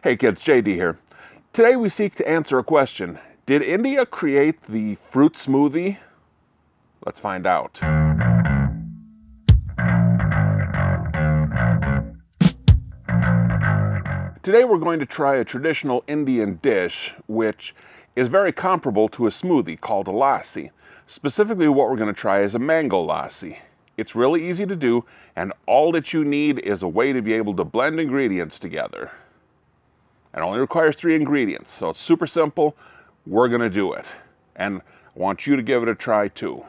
Hey kids, JD here. Today we seek to answer a question. Did India create the fruit smoothie? Let's find out. Today we're going to try a traditional Indian dish which is very comparable to a smoothie called a lassi. Specifically what we're going to try is a mango lassi. It's really easy to do, and all that you need is a way to be able to blend ingredients together. It only requires 3 ingredients, so it's super simple. We're going to do it, and I want you to give it a try too.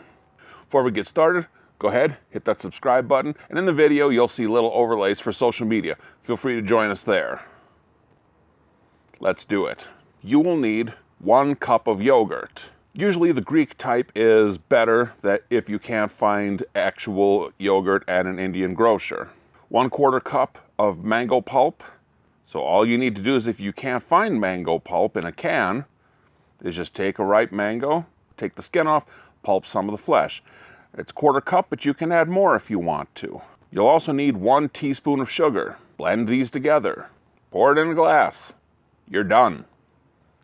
Before we get started, go ahead, hit that subscribe button, and in the video you'll see little overlays for social media. Feel free to join us there. Let's do it. You will need 1 cup of yogurt. Usually the Greek type is better that if you can't find actual yogurt at an Indian grocer. 1/4 cup of mango pulp. So all you need to do is, if you can't find mango pulp in a can, is just take a ripe mango, take the skin off, pulp some of the flesh. It's 1/4 cup, but you can add more if you want to. You'll also need 1 teaspoon of sugar. Blend these together. Pour it in a glass. You're done.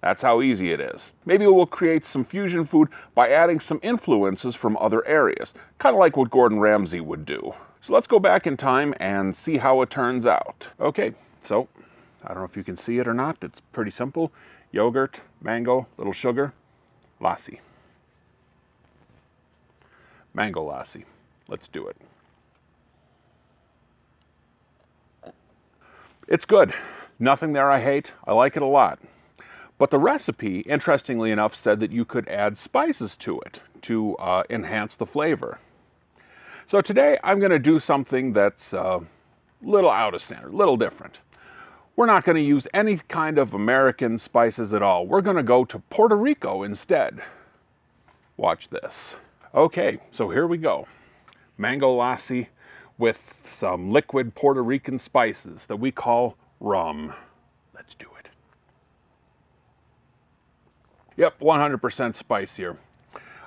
That's how easy it is. Maybe we'll create some fusion food by adding some influences from other areas, kind of like what Gordon Ramsay would do. So let's go back in time and see how it turns out. Okay, so I don't know if you can see it or not. It's pretty simple. Yogurt, mango, little sugar, lassi. Mango lassi. Let's do it. It's good. Nothing there I hate. I like it a lot. But the recipe, interestingly enough, said that you could add spices to it to enhance the flavor. So today I'm going to do something that's a little out of standard, a little different. We're not going to use any kind of American spices at all. We're going to go to Puerto Rico instead. Watch this. Okay, so here we go. Mango lassi with some liquid Puerto Rican spices that we call rum. Let's do it. Yep, 100% spice here.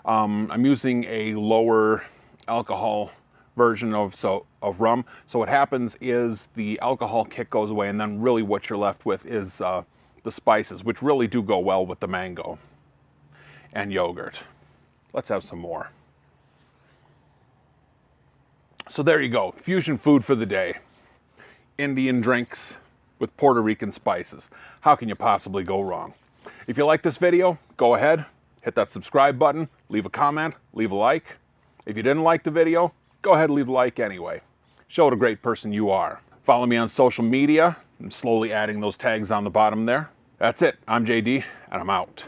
I'm using a lower alcohol version of rum. So what happens is the alcohol kick goes away, and then really what you're left with is the spices, which really do go well with the mango and yogurt. Let's have some more. So there you go, fusion food for the day. Indian drinks with Puerto Rican spices. How can you possibly go wrong? If you like this video, go ahead, hit that subscribe button, leave a comment, leave a like. If you didn't like the video, go ahead and leave a like anyway. Show what a great person you are. Follow me on social media. I'm slowly adding those tags on the bottom there. That's it. I'm JD, and I'm out.